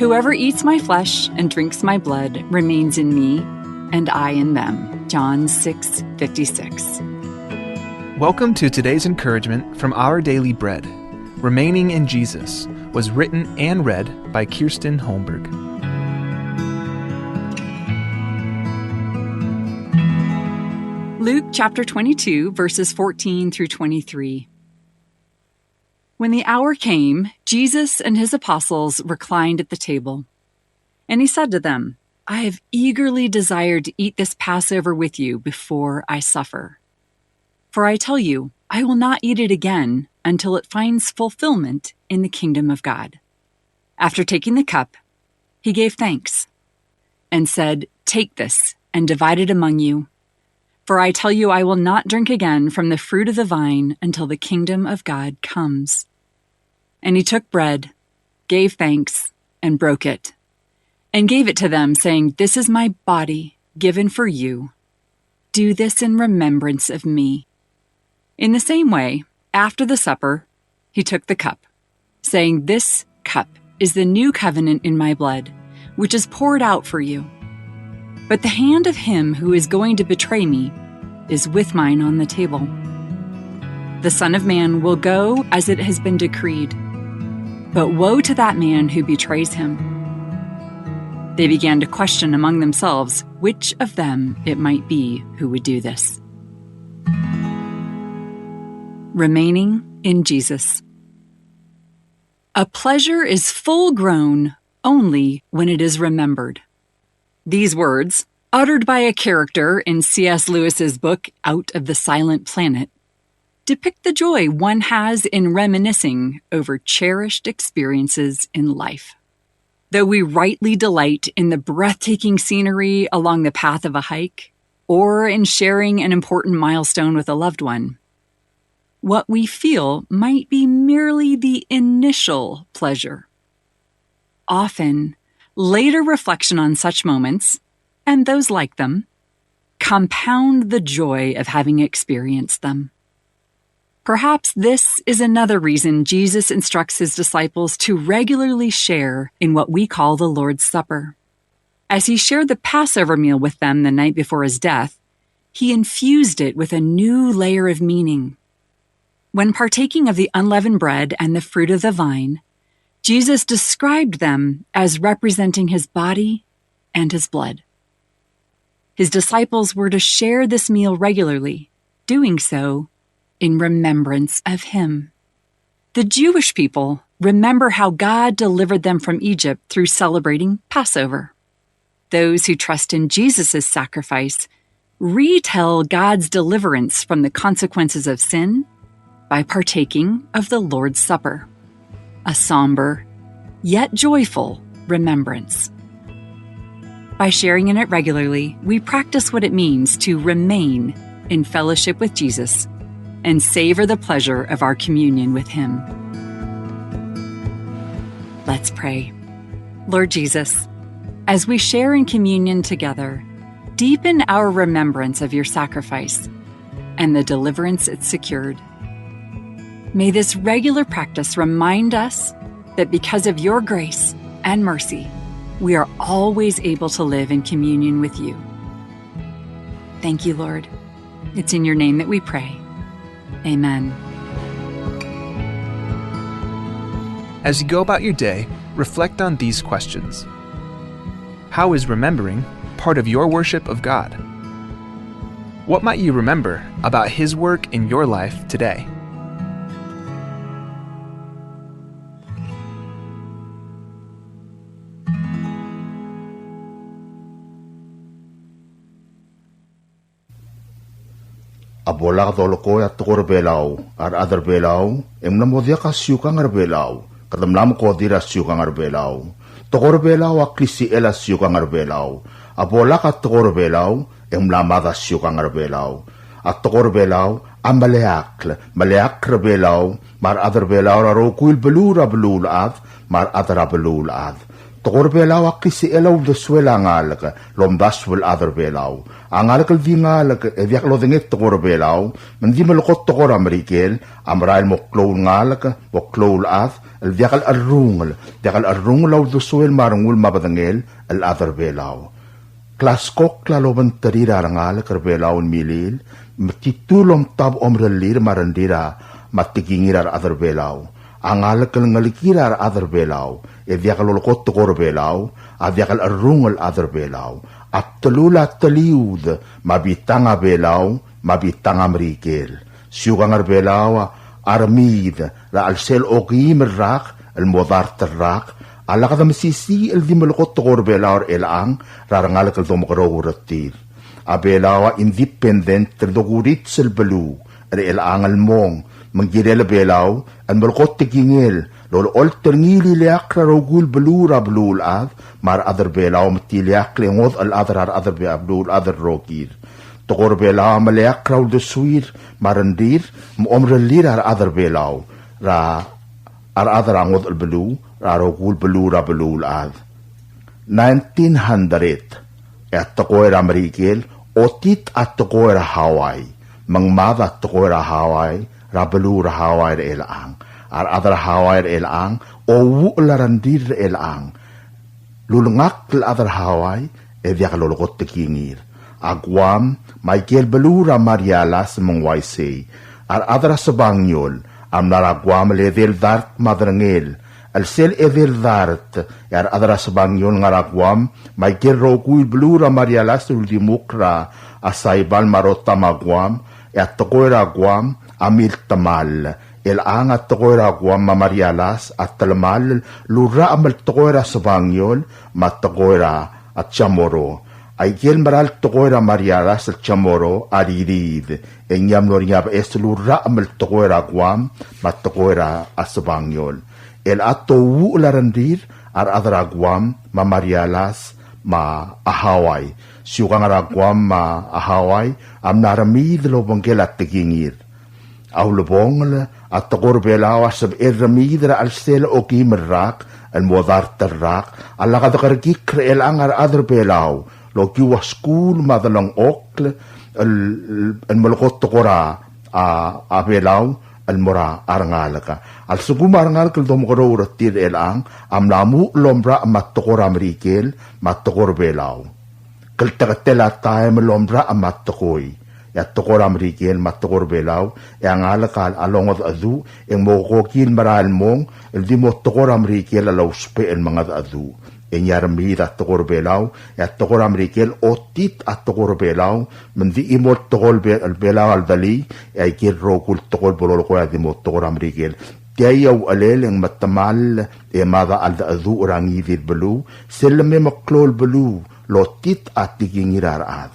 Whoever eats my flesh and drinks my blood remains in me, and I in them. John 6:56. Welcome to today's encouragement from Our Daily Bread. Remaining in Jesus was written and read by Kirsten Holmberg. Luke chapter 22, verses 14 through 23. When the hour came, Jesus and his apostles reclined at the table. And he said to them, I have eagerly desired to eat this Passover with you before I suffer. For I tell you, I will not eat it again until it finds fulfillment in the kingdom of God. After taking the cup, he gave thanks and said, Take this and divide it among you. For I tell you, I will not drink again from the fruit of the vine until the kingdom of God comes. And he took bread, gave thanks, and broke it, and gave it to them, saying, This is my body given for you. Do this in remembrance of me. In the same way, after the supper, he took the cup, saying, This cup is the new covenant in my blood, which is poured out for you. But the hand of him who is going to betray me is with mine on the table. The Son of Man will go as it has been decreed, but woe to that man who betrays him. They began to question among themselves which of them it might be who would do this. Remaining in Jesus. A pleasure is full grown only when it is remembered. These words, uttered by a character in C.S. Lewis's book Out of the Silent Planet, depict the joy one has in reminiscing over cherished experiences in life. Though we rightly delight in the breathtaking scenery along the path of a hike, or in sharing an important milestone with a loved one, what we feel might be merely the initial pleasure. Often, later reflection on such moments, and those like them, compound the joy of having experienced them. Perhaps this is another reason Jesus instructs his disciples to regularly share in what we call the Lord's Supper. As he shared the Passover meal with them the night before his death, he infused it with a new layer of meaning. When partaking of the unleavened bread and the fruit of the vine, Jesus described them as representing his body and his blood. His disciples were to share this meal regularly, doing so in remembrance of him. The Jewish people remember how God delivered them from Egypt through celebrating Passover. Those who trust in Jesus' sacrifice retell God's deliverance from the consequences of sin by partaking of the Lord's Supper, a somber yet joyful remembrance. By sharing in it regularly, we practice what it means to remain in fellowship with Jesus and savor the pleasure of our communion with him. Let's pray. Lord Jesus, as we share in communion together, deepen our remembrance of your sacrifice and the deliverance it secured. May this regular practice remind us that because of your grace and mercy, we are always able to live in communion with you. Thank you, Lord. It's in your name that we pray. Amen. As you go about your day, reflect on these questions. How is remembering part of your worship of God? What might you remember about his work in your life today? Abola ka tolo ko at tukor belaw, ar other belaw, emna modia ka siyukang ar belaw, katamlam ko dira siyukang ar belaw, tukor belaw aklisi ela siyukang ar belaw, abola ka tukor belaw, emla mada siyukang ar belaw, at tukor belaw, maleak belaw, mar other belaw aro kuil belura belul ad, mar other belul ad, Tokor belaw aklisi elaw deswela ngalak lom daswel other belaw. Angalak di ngalak evyak lo denget tokor belaw mendi melokot tokor Amerikel amrail moklol ngalak moklol ath الذيقل الرونغل ذيقل الرونغل لو دسويل مارنغول ما بدنجل الأذر بيلاو كلاس كوكلا لو بنتريرا رنغال كربيلاو الميليل متيتولم تاب أمر اللير مارنديرا ما تجينيرا الأذر بيلاو أنغال كلنغلكيرا الأذر بيلاو الذيقل لقوت تقور بيلاو الذيقل الرونغل الأذر بيلاو التلولا تليود ما بيتانغا بيلاو ما بيتانغا مريكيل سيوغانغر بيلاو أرميد لا السيل أقيم الراق المضارت الراق على قدم سيسي الذي ملقط تغور بيلاور الآن رارنغالك الذوم غرور التير أبيلاوا independent تردغوريت سلبلو الآن المون من جيريل بيلاو الملقط تجينيل لو الأول ترنيلي ليقرا رغول بلو رابلو الآذ مار أذر بيلاو متي ليقلي غوض الأذر أذر بيابلو الأذر روكير تقور بيلاو مليق راو دسوير مارندير مؤمر اللير أذر بيلاو را أذر عمود البلو را رغول بلو را بلو الآذ 1900 التقوير أمريكيل أوتيت التقوير هاواي من ماذا التقوير هاواي را بلو را هاواي الآن أذر هاواي الآن أو لرندير الآن لولنغاق الأذر هاواي إذ يغلو لغت تكينير Agwam, Michael Belura Marialas mengwaisi. Adra sebanyol, amnaragwam levil dart madrangel. Alsel evil dart, adra sebanyol ngaragwam, Michael Rogui Belura Marialas uldimukra, asaibal marota magwam, tokoira gwam, amil tamal. Ang at tokoira gwam mamarialas at talamal, lura amal tokoira sebanyol, matokoira at chamoro. Aigel maral tokoira mariaras el chamoro aririd enyam loriab eslura amal tokoira guam mat tokoira asbanyol el ato wu larandir ar adra guam ma marialas ma ahawai siukang ara guam ma ahawai am naramid lo bangela tegingir au lobong at tokor belawa sab erramid al sel oki merrak al modar terrak alla kadakar el angar adr belaw lo kiwa school madalang okle al malukot tokora a belaw al mora arangalaka al suguma arangalaka dom goro uratir elang am namu lombra amat tokora merikel mat tokor belaw kaltakatela time lombra amat tokoi ya tokora merikel mat tokor belaw yang alakal along adu yang mokokil maral mong el di mo tokora merikel alaw spe el mga adu enyarmi at tokor belaw ya tokor Amerikel otit at tokor belaw mendi imot tokor belaw al dali ay kirro kul tokor bolol ko ya dimot tokor Amerikel tiyaw alel ang matamal mada al adu orangi vid belu selme maklol belu lotit at tigingirarad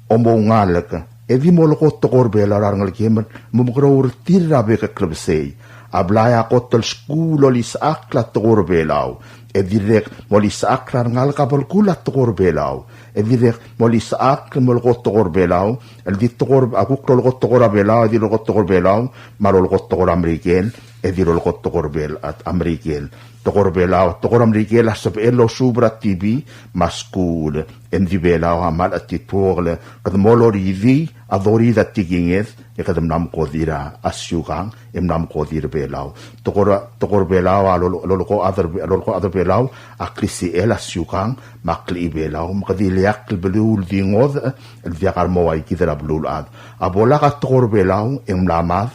omongalak di molko tokor belaw arangal kemen mumukro tirrabe ka klubsey ablaya ko tel skulo lis akla tokor belaw direk molis aklar ngal kapal kulat tokor belaw direk molis akl molgot tokor belaw el dit tokor akuk lolgot tokor belaw di lolgot tokor belaw marolgot tokor Amerikel di lolgot tokor bel at Amerikel tokor belaw tokor Amerikel asab elo subra TV maskul di belaw amal at titwole kad molori di adori dat tigingeth kadam nam kodira asyukang nam kodir belaw tokor belaw lolko other belaw aklisi el asyukang makli belaw makadiliak belul dingod el diakar mawai kidra blul ad abola ka tokor belaw mlamad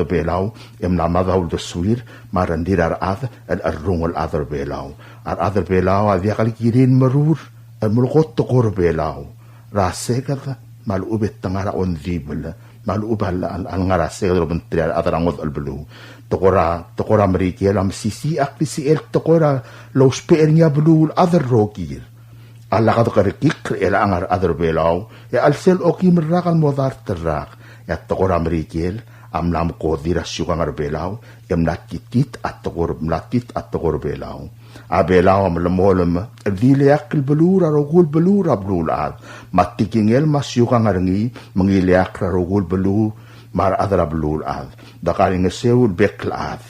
belaw mlamad ul deswir marandira ad el arrungol other belaw other belaw diakal kirin marur el mulkot tokor belaw rasekat malubet tangara on dibel malubal al ngarase do bentriar adarangod al belu tokora Amerikel am sisi aklisi el tokora lo spernya belu other rogir alla kad karikik el angar other belaw ya al sel oki merrakal modar terrak ya tokora Amerikel am lam kodira syukangar belaw yam nakitit at tokor belaw abelaw am lemolem diliak belura rogul belura blulad matikingel masyukang ngi mengiliak rogul belu mar adra blulad dakaling seul beklad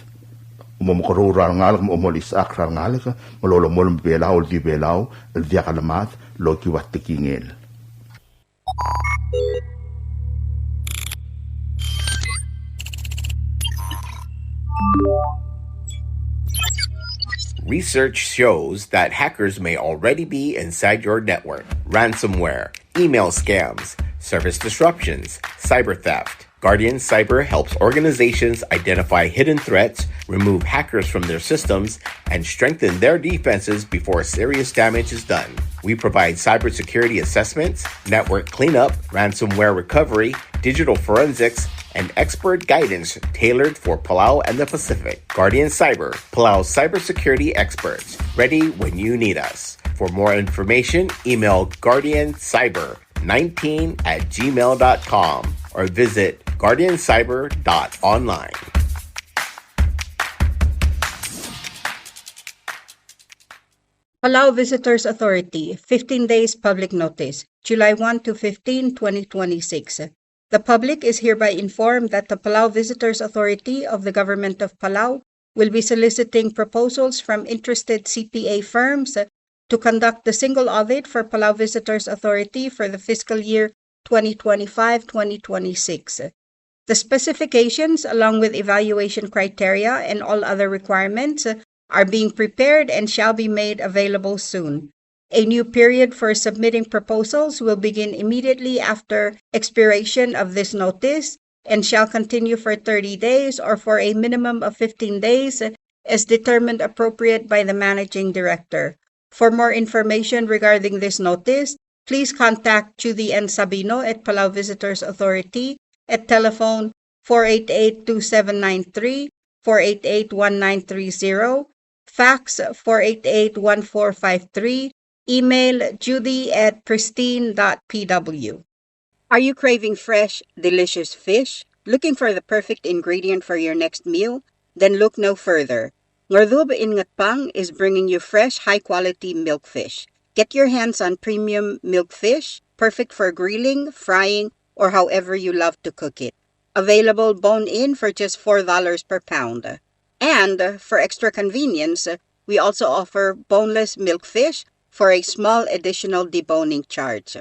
Umomkorura ngal umolis akra ngal ka mololo molum belau di belau dia kalamat loki watikingel. Research shows that hackers may already be inside your network. Ransomware, email scams, service disruptions, cyber theft. Guardian Cyber helps organizations identify hidden threats, remove hackers from their systems, and strengthen their defenses before serious damage is done. We provide cybersecurity assessments, network cleanup, ransomware recovery, digital forensics, and expert guidance tailored for Palau and the Pacific. Guardian Cyber, Palau's cybersecurity experts, ready when you need us. For more information, email guardiancyber19@gmail.com or visit guardiancyber.online. Palau Visitors Authority, 15 days public notice, July 1 to 15, 2026. The public is hereby informed that the Palau Visitors Authority of the Government of Palau will be soliciting proposals from interested CPA firms to conduct the single audit for Palau Visitors Authority for the fiscal year 2025-2026. The specifications, along with evaluation criteria and all other requirements, are being prepared and shall be made available soon. A new period for submitting proposals will begin immediately after expiration of this notice and shall continue for 30 days or for a minimum of 15 days as determined appropriate by the Managing Director. For more information regarding this notice, please contact Judy N. Sabino at Palau Visitors Authority at telephone 488-2793, 488-1930, fax 488-1453, email judy@pristine.pw. Are you craving fresh, delicious fish? Looking for the perfect ingredient for your next meal? Then look no further. Ngerdubech in Ngatpang is bringing you fresh, high-quality milkfish. Get your hands on premium milkfish, perfect for grilling, frying, or however you love to cook it. Available bone-in for just $4 per pound. And for extra convenience, we also offer boneless milkfish for a small additional deboning charge.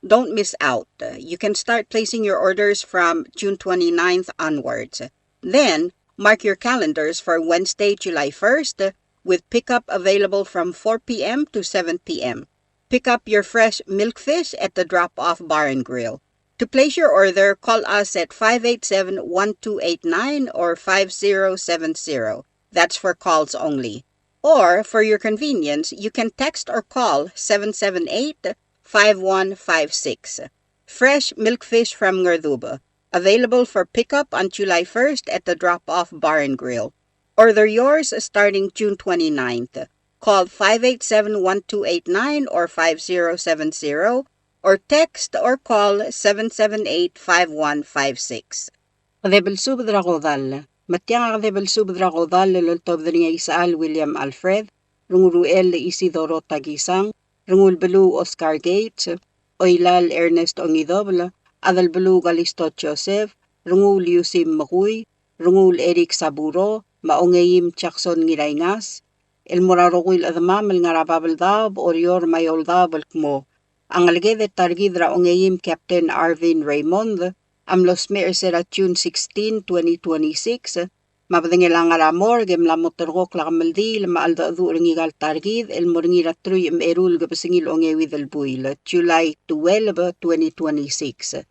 Don't miss out. You can start placing your orders from June 29th onwards. Then, mark your calendars for Wednesday, July 1st, with pickup available from 4 p.m. to 7 p.m. Pick up your fresh milkfish at the drop-off bar and grill. To place your order, call us at 587-1289 or 5070. That's for calls only. Or, for your convenience, you can text or call 778-5156. Fresh milkfish from Ngerdubech. Available for pickup on July 1st at the drop-off bar and grill. Order yours starting June 29th. Call 587-1289 or 5070 or text or call 778-5156. Kadebel subdra godal. Matyang kadebel subdra godal lultob dringa Isaal William Alfred, Runguruel Isidoro Tagisang, Rungul Belu Oscar Gates, Oilal Ernest Ongidobla, Adal Belu Galisto Joseph, Rungul Yusim Makuy, Rungul Eric Saburo, Ongeim Jackson Ngilayngas, El Moraroguil Adamam El Ngarababaldab Orior Mayoldab El Kmo. Ang algede targidra Ongeim Captain Arvin Raymond, Amlos Mersera June 16, 2026, Mabdingelang Aramor, Gemlamotorgok Lamaldi, Maalda Duringigal Targid, El Moringira Trui Erul Gabasingil Ongewi del Buil, July 12, 2026.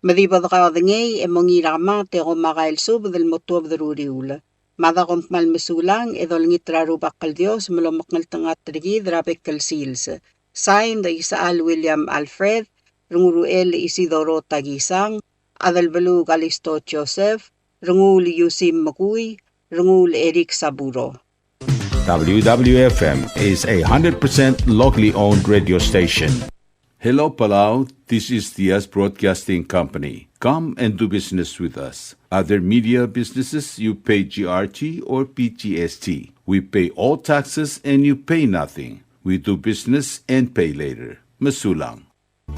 Madibad Radingay, Emongira Mate Romagail Sub del Motob de Ruriula. Madakom Malmesulang, Edolngitra Rubakal Dios, Melomakal Tangat Trigid, Rabekal Seals. Signed Isaal William Alfred, Runguruel Isidoro Tagisang, Adalbalu Galisto Joseph, Rungul Yusim Makuy, Rungul Eric Saburo. WWFM is a 100% locally owned radio station. Hello Palau, this is Diaz Broadcasting Company. Come and do business with us. Other media businesses, you pay GRT or PGST. We pay all taxes and you pay nothing. We do business and pay later. Masulang.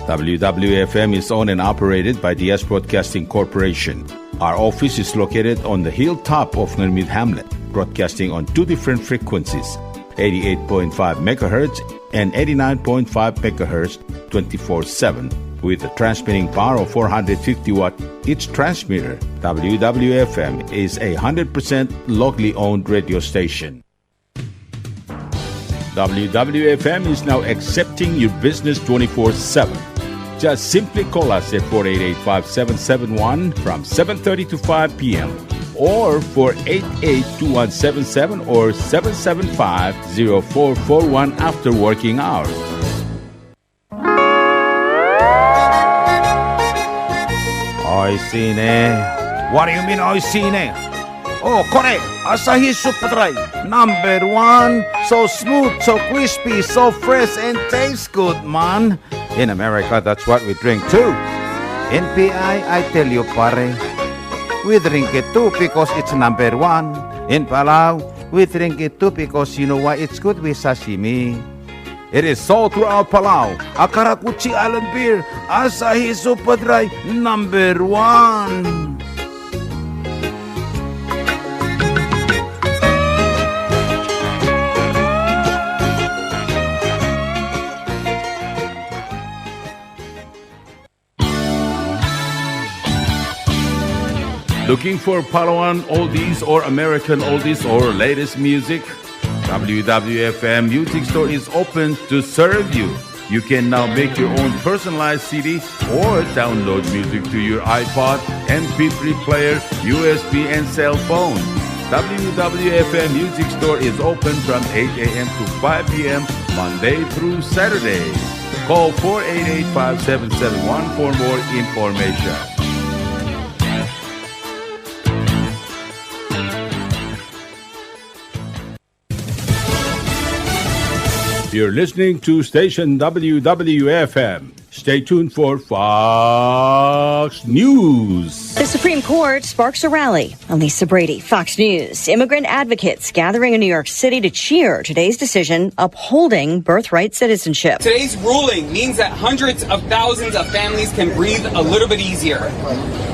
WWFM is owned and operated by Diaz Broadcasting Corporation. Our office is located on the hilltop of Ngermid Hamlet. broadcasting on two different frequencies, 88.5 MHz and 89.5 MHz 24/7, with a transmitting power of 450 watt each transmitter. WWFM is a 100% locally owned radio station. WWFM is now accepting your business 24/7. Just simply call us at 488-5771 from 7:30 to 5 p.m. or 488-2177 or 775-0441 after working hours. Oi sine. What do you mean oi sine? Oh, correct. Asahi Super Dry. Number 1. So smooth, so crispy, so fresh, and tastes good, man. In America, that's what we drink too. In PI, I tell you, pare, we drink it too because it's number 1. In Palau, we drink it too because you know why it's good with sashimi. It is sold throughout Palau. Akarakuchi Island beer, Asahi Super Dry, number 1. Looking for Palauan oldies or American oldies or latest music? WWFM Music Store is open to serve you. You can now make your own personalized CD or download music to your iPod, MP3 player, USB, and cell phone. WWFM Music Store is open from 8 a.m. to 5 p.m. Monday through Saturday. Call 488-5771 for more information. You're listening to station WWFM. Stay tuned for Fox News. The Supreme Court sparks a rally. Lisa Brady, Fox News. Immigrant advocates gathering in New York City to cheer today's decision upholding birthright citizenship. Today's ruling means that hundreds of thousands of families can breathe a little bit easier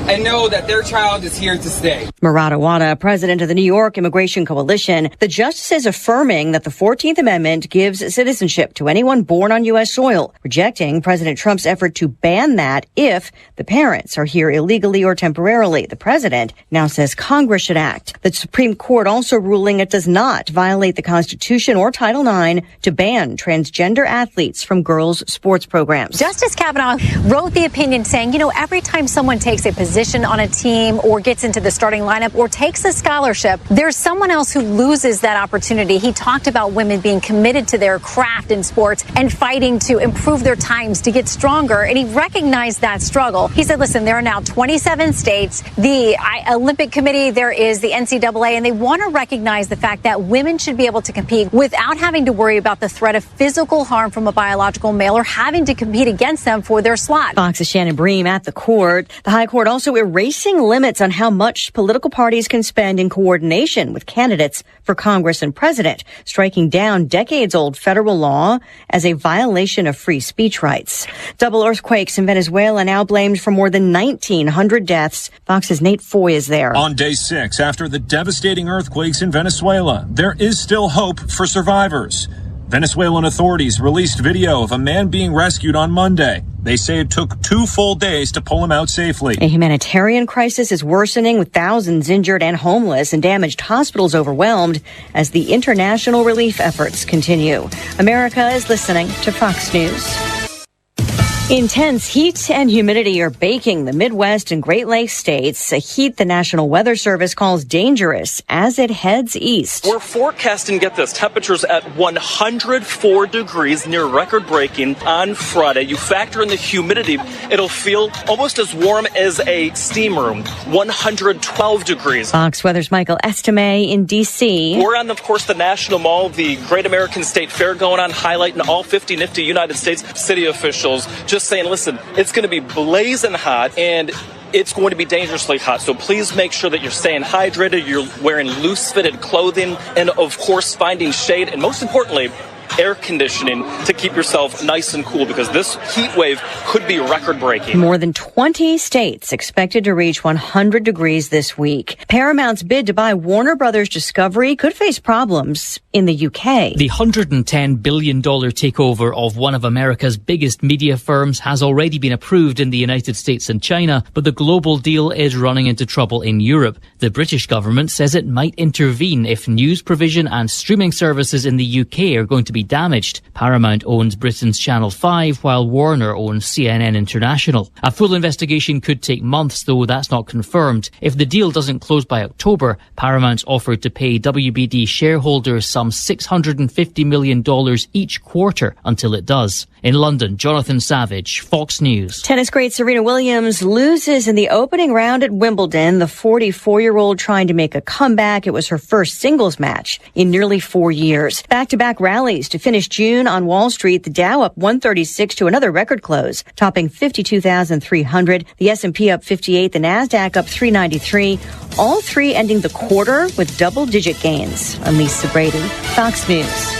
and know that their child is here to stay. Murad Awada, president of the New York Immigration Coalition, the justice is affirming that the 14th Amendment gives citizenship to anyone born on U.S. soil, rejecting President Trump's effort to ban that if the parents are here illegally or temporarily. The president now says Congress should act. The Supreme Court also ruling it does not violate the Constitution or Title IX to ban transgender athletes from girls' sports programs. Justice Kavanaugh wrote the opinion saying, every time someone takes a position on a team or gets into the starting lineup or takes a scholarship, there's someone else who loses that opportunity. He talked about women being committed to their craft in sports and fighting to improve their times to get stronger, and he recognized that struggle. He said, listen, there are now 27 states, the Olympic Committee, there is the NCAA, and they want to recognize the fact that women should be able to compete without having to worry about the threat of physical harm from a biological male or having to compete against them for their slot. Fox's Shannon Bream at the court. The High Court also erasing limits on how much political parties can spend in coordination with candidates for Congress and president, striking down decades-old federal law as a violation of free speech rights. Double earthquakes in Venezuela now blamed for more than 1,900 deaths. Fox's Nate Foy is there. On day 6, after the devastating earthquakes in Venezuela, there is still hope for survivors. Venezuelan authorities released video of a man being rescued on Monday. They say it took 2 full days to pull him out safely. A humanitarian crisis is worsening with thousands injured and homeless and damaged hospitals overwhelmed as the international relief efforts continue. America is listening to Fox News. Intense heat and humidity are baking the Midwest and Great Lakes states, a heat the National Weather Service calls dangerous as it heads east. We're forecasting, get this, temperatures at 104 degrees, near record-breaking on Friday. You factor in the humidity, it'll feel almost as warm as a steam room, 112 degrees. Fox Weather's Michael Estime in D.C. We're on, of course, the National Mall, the Great American State Fair going on, highlighting all 50 nifty United States city officials just saying, listen, it's going to be blazing hot and it's going to be dangerously hot. So please make sure that you're staying hydrated, you're wearing loose-fitted clothing, and of course finding shade. And most importantly, air conditioning to keep yourself nice and cool, because this heat wave could be record-breaking. More than 20 states expected to reach 100 degrees this week. Paramount's bid to buy Warner Brothers Discovery could face problems in the UK. The $110 billion takeover of one of America's biggest media firms has already been approved in the United States and China, but the global deal is running into trouble in Europe. The British government says it might intervene if news provision and streaming services in the UK are going to be damaged. Paramount owns Britain's Channel 5, while Warner owns CNN International. A full investigation could take months, though that's not confirmed. If the deal doesn't close by October, Paramount's offered to pay WBD shareholders some $650 million each quarter until it does. In London, Jonathan Savage, Fox News. Tennis great Serena Williams loses in the opening round at Wimbledon. The 44-year-old trying to make a comeback. It was her first singles match in nearly 4 years. Back-to-back rallies to finish June on Wall Street. The Dow up 136 to another record close, topping 52,300. The S&P up 58, the NASDAQ up 393. All three ending the quarter with double-digit gains. I'm Lisa Brady, Fox News.